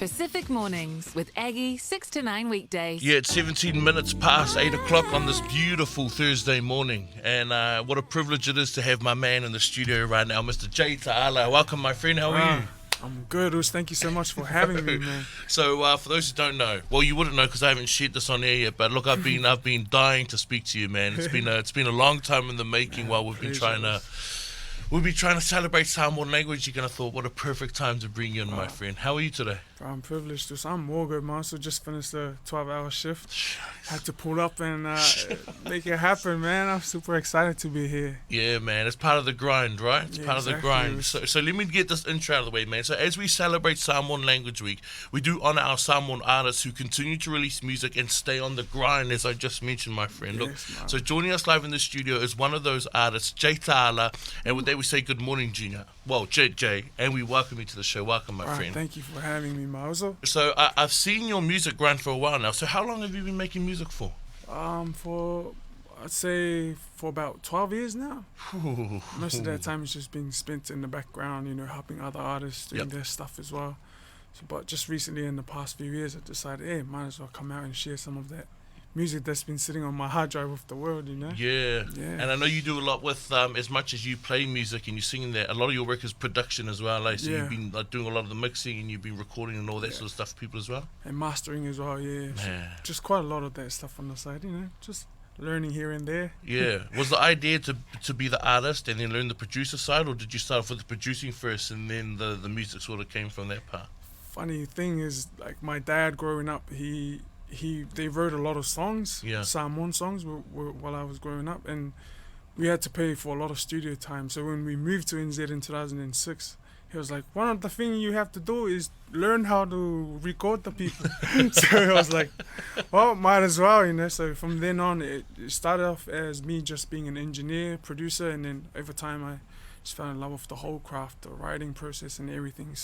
Pacific Mornings with Aggie, 6 to 9 weekdays. Yeah, it's 17 minutes past 8 o'clock on this beautiful Thursday morning. And what a privilege it is to have my man in the studio right now, Mr. Jay Ta'ala. Welcome, my friend. How are you? I'm good, Us. Thank you so much for having me, man. So, for those who don't know, well, you wouldn't know because I haven't shared this on air yet. But look, I've been dying to speak to you, man. It's been a long time in the making. While we've been trying to celebrate Samoan language. You're gonna thought, what a perfect time to bring you in, my friend. How are you today? I'm privileged, Us. I'm more good, man. So just finished a 12-hour shift. Had to pull up and make it happen, man. I'm super excited to be here. Yeah, man. It's part of the grind, right? It's part of the grind. So let me get this intro out of the way, man. So as we celebrate Samoan Language Week, we do honor our Samoan artists who continue to release music and stay on the grind, as I just mentioned, my friend. Look, so joining us live in the studio is one of those artists, Jay Ta'ala, and with that we say good morning, Gina. Well, Jay, and we welcome you to the show. Welcome, my friend. Thank you for having me, Mauzo. So I've seen your music grind for a while now. So how long have you been making music for? I'd say for about 12 years now. Most of that time it's just been spent in the background, helping other artists doing their stuff as well. So, but just recently, in the past few years, I decided, hey, might as well come out and share some of that music that's been sitting on my hard drive with the world, Yeah. And I know you do a lot with, as much as you play music and you're singing there, a lot of your work is production as well, so you've been doing a lot of the mixing and you've been recording and all that sort of stuff for people as well? And mastering as well, So just quite a lot of that stuff on the side, just learning here and there. Yeah. Was the idea to be the artist and then learn the producer side, or did you start off with the producing first and then the music sort of came from that part? Funny thing is, like, my dad growing up, they wrote a lot of songs, Samoan songs, while I was growing up, and we had to pay for a lot of studio time. So when we moved to NZ in 2006, he was like, one of the things you have to do is learn how to record the people. So I was like, well, might as well, So from then on, it started off as me just being an engineer, producer, and then over time I just fell in love with the whole craft, the writing process and everything.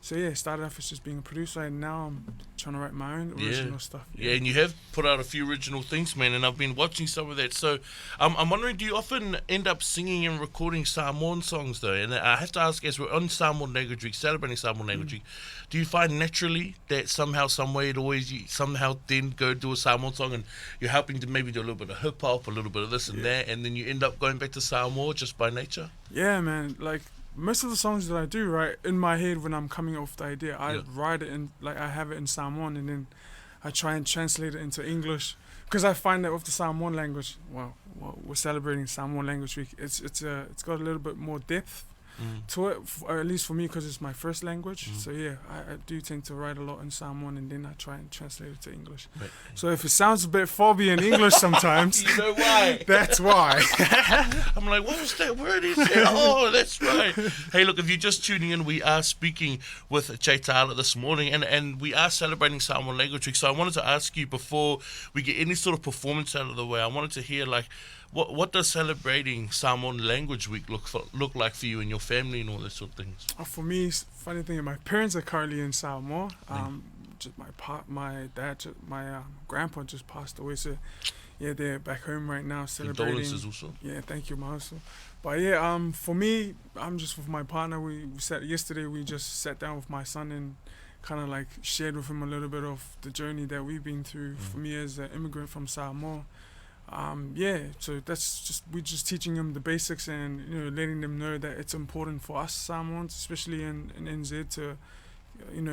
So it started off as just being a producer, and now I'm trying to write my own original stuff. Yeah, and you have put out a few original things, man, and I've been watching some of that. So I'm wondering, do you often end up singing and recording Samoan songs, though? And I have to ask, as we're on Samoan Language Week, celebrating Samoan Language Week, do you find naturally that somehow, some way, you somehow then go do a Samoan song and you're helping to maybe do a little bit of hip-hop, a little bit of this and that, and then you end up going back to Samoa just by nature? Yeah, man, most of the songs that I do, right, in my head when I'm coming up with the idea, I write it in, I have it in Samoan, and then I try and translate it into English. Because I find that with the Samoan language, we're celebrating Samoan Language Week, it's got a little bit more depth to it, at least for me, because it's my first language. So I do tend to write a lot in Samoan, and then I try and translate it to English. So if it sounds a bit foggy in English sometimes, you know why? That's why. I'm like, what was that word he said? Oh, that's right. Hey, look, if you're just tuning in, we are speaking with Jay Ta'ala this morning, and we are celebrating Samoan Language Week. So I wanted to ask you, before we get any sort of performance out of the way, I wanted to hear, what does celebrating Samoan Language Week look like for you and your family and all those sort of things? For me, funny thing, my parents are currently in Samoa. Just my dad, my grandpa just passed away. So they're back home right now celebrating. Condolences also. Yeah, thank you, Master. But for me, I'm just with my partner. Yesterday we just sat down with my son and kind of shared with him a little bit of the journey that we've been through. For me as an immigrant from Samoa. So we're just teaching them the basics and letting them know that it's important for us Samoans, especially in NZ, to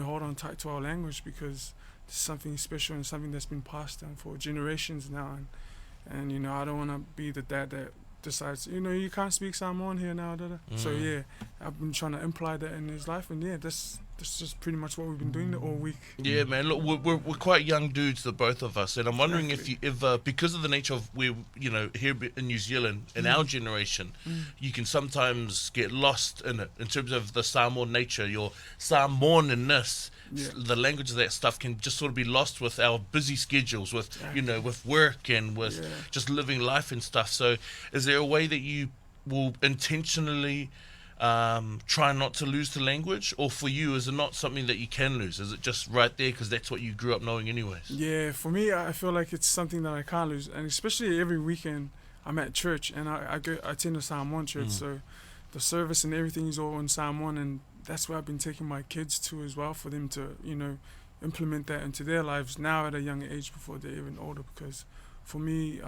hold on tight to our language, because it's something special and something that's been passed down for generations now, and I don't want to be the dad that decides you can't speak Samoan here now. So I've been trying to imply that in his life, and that's just pretty much what we've been doing all week. Yeah, man. Look, we're quite young dudes, the both of us, and I'm wondering if because of the nature of where here in New Zealand, in our generation, you can sometimes get lost in it in terms of the Samoan nature, your Samoanness. The language of that stuff can just sort of be lost with our busy schedules, with with work and with just living life and stuff. So, is there a way that you will intentionally try not to lose the language, or for you, is it not something that you can lose? Is it just right there because that's what you grew up knowing anyways? Yeah, for me, I feel like it's something that I can't lose, and especially every weekend I'm at church, and I attend a Samoan church, so the service and everything is all in Samoan, and that's where I've been taking my kids to as well, for them to, implement that into their lives now at a young age before they're even older. Because for me,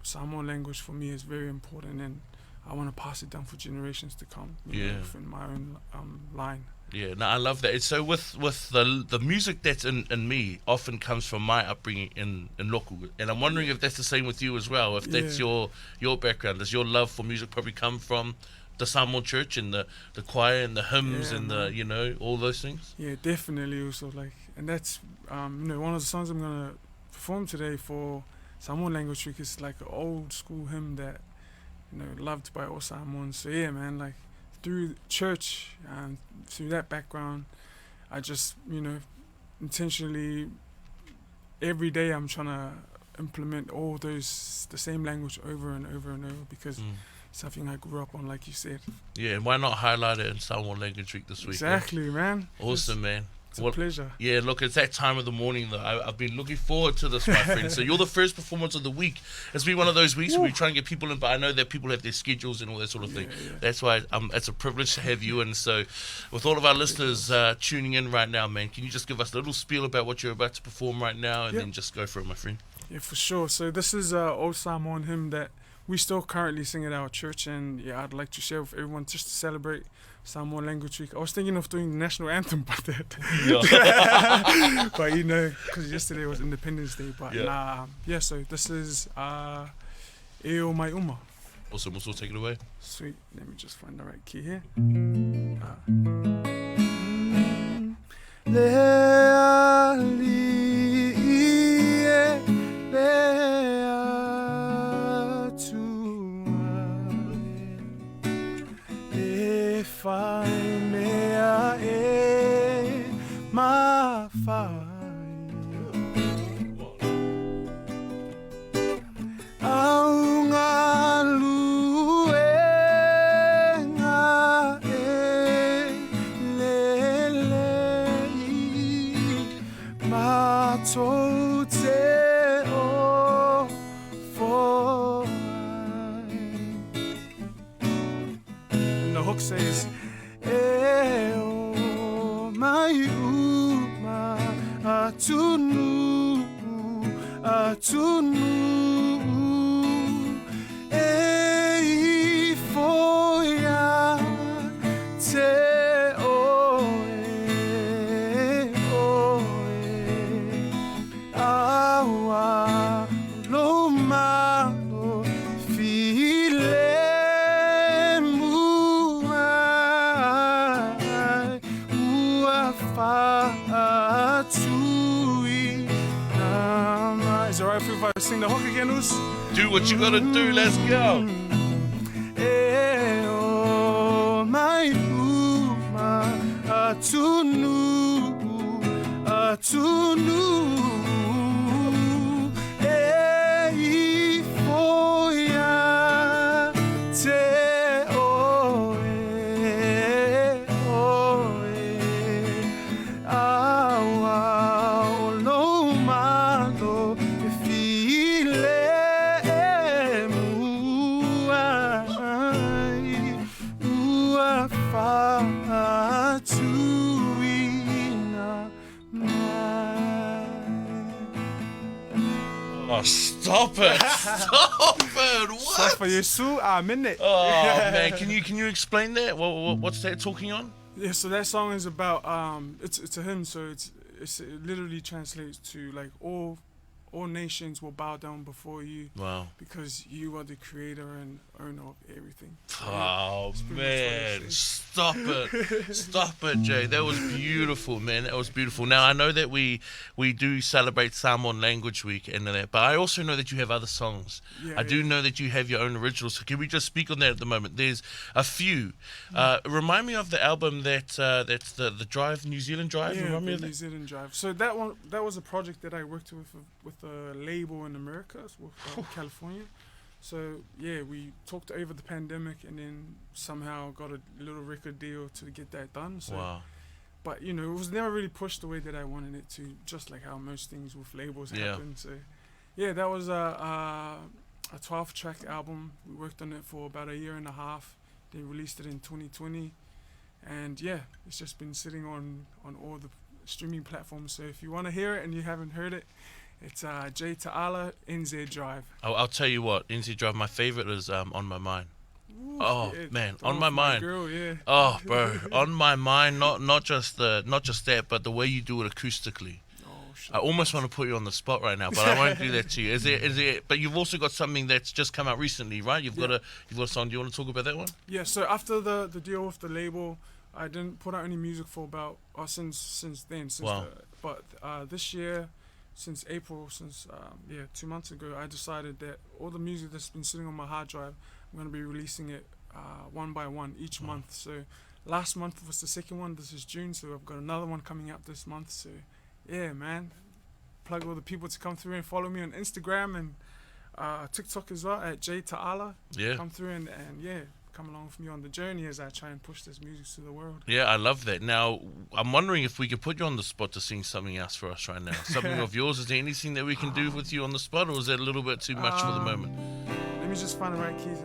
Samoan language for me is very important, and I want to pass it down for generations to come. In my own line. Yeah, no, I love that. It's so with the music that's in me often comes from my upbringing in Loku, and I'm wondering if that's the same with you as well. If that's your background, does your love for music probably come from the Samoan church and the choir and the hymns and the all those things? Yeah, definitely. Also, and that's one of the songs I'm gonna perform today for Samoan Language Week is like an old school hymn that loved by all Samoans. So yeah, man, through church and through that background, I just intentionally every day I'm trying to implement all the same language over and over and over, because something I grew up on, like you said. Yeah, and why not highlight it in Samoan Language Week this week? Exactly, man. Awesome, man. It's a pleasure. Yeah, look, it's that time of the morning that I've been looking forward to this, my friend. So you're the first performance of the week. It's been one of those weeks where we try and get people in, but I know that people have their schedules and all that sort of thing. Yeah. That's why it's a privilege to have you. And so with all of our listeners tuning in right now, man, can you just give us a little spiel about what you're about to perform right now, and then just go for it, my friend? Yeah, for sure. So this is an old Samoan hymn that we still currently sing at our church, and I'd like to share with everyone just to celebrate Samoan Language Week. I was thinking of doing the national anthem, but because yesterday was Independence Day. But so this is E o mai uma. Awesome, we'll take it away. Sweet. Let me just find the right key here. Lea li e lea e fai mea e ma fai au ngā luenga e lelei matou te o foai. And the hook says, e o mai uma atunu e foia te oe awa lo malo file muai ua fatui nama. Is it alright if I sing the hook again, Us? Do what you gotta do, let's go. E o mai uma atunu e foia te oe awa o lo malo e file muai ua fatuina mai. Oh, stop it! Stop it! What? Safa Yesu, amen. Oh man, can you explain that? What's that talking on? Yeah, so that song is about it's a hymn, so it literally translates to like all nations will bow down before you. Wow. Because you are the creator and owner of everything. So, Oh it's pretty man, much stop it, Jay. That was beautiful, man. That was beautiful. Now I know that we do celebrate Samoan Language Week and that, but I also know that you have other songs. I do know that you have your own originals. So can we just speak on that at the moment? There's a few. Remind me of the album that's the Drive, New Zealand Drive. Yeah, Remind me the of that. New Zealand Drive. So that was a project that I worked with a label in America, with California. So yeah, we talked over the pandemic and then somehow got a little record deal to get that done. So, Wow. but it was never really pushed the way that I wanted it to, just like how most things with labels happen. So yeah, that was a 12-track album. We worked on it for about a year and a half. They released it in 2020. And yeah, it's just been sitting on all the streaming platforms. So if you want to hear it and you haven't heard it, it's J Ta'ala NZ Drive. I'll tell you what, NZ Drive, my favorite is On My Mind. Ooh, Oh yeah, man, the On one My for Mind. girl, yeah. Oh, bro, On My Mind. Not just that, but the way you do it acoustically. Oh, shit. I almost want to put you on the spot right now, but I won't do that to you. Is it? But you've also got something that's just come out recently, right? You've got a song. Do you want to talk about that one? Yeah, so after the deal with the label, I didn't put out any music for about since then. Wow. But this year, since April, 2 months ago, I decided that all the music that's been sitting on my hard drive, I'm gonna be releasing it one by one each month. So last month was the second one. This is June, so I've got another one coming up this month. So yeah, man, plug all the people to come through and follow me on Instagram and TikTok as well at J Ta'ala. Yeah. Come through and yeah, come along with me on the journey as I try and push this music to the world. Yeah, I love that. Now, I'm wondering if we could put you on the spot to sing something else for us right now. Something of yours. Is there anything that we can do with you on the spot, or is that a little bit too much for the moment? Let me just find the right keys.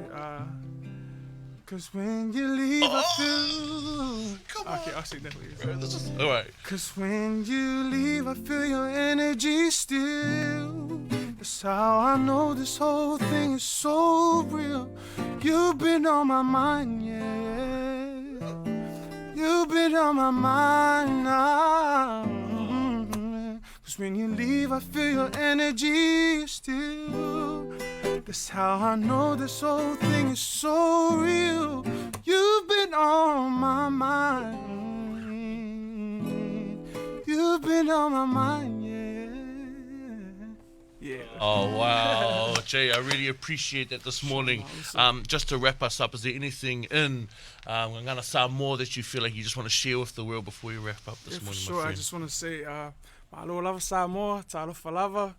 Cause when you leave, I feel. Come on. Okay, I'll sing that for you. Bro, this is all right. Cause when you leave, I feel your energy still. That's how I know this whole thing is so real. You've been on my mind, yeah. You've been on my mind now. Cause when you leave, I feel your energy still. That's how I know this whole thing is so real. You've been on my mind. You've been on my mind, yeah. Oh wow, Jay, I really appreciate that this morning. Just to wrap us up, is there anything in Ngana Samoa that you feel like you just want to share with the world before we wrap up this Yeah, for morning, sure. my I friend? just want to say, malo lava Samoa, talofa lava,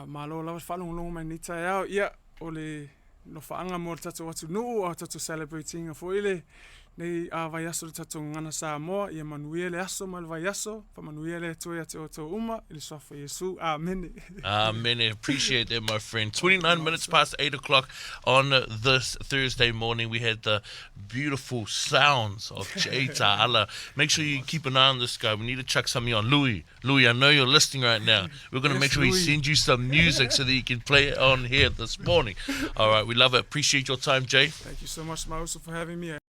malo lava whalongalonga mai ni tai au, ia, ole no whaanga mo tato watu nuu, o tato celebrating a foile, nei vai aso tato ngana Samoa, ia manuele aso mal vai aso, pa manuele toia te o tō uma, ili sofa Yesu, amen. Amen. I appreciate that, my friend. 29 minutes past 8 o'clock on this Thursday morning. We had the beautiful sounds of J Ta'ala. Make sure you keep an eye on this guy. We need to chuck something on. Louis, I know you're listening right now. We're going to Yes, make sure we Louis. send you some music so that you can play it on here this morning. All right, we love it. Appreciate your time, Jay. Thank you so much, Mauso, for having me.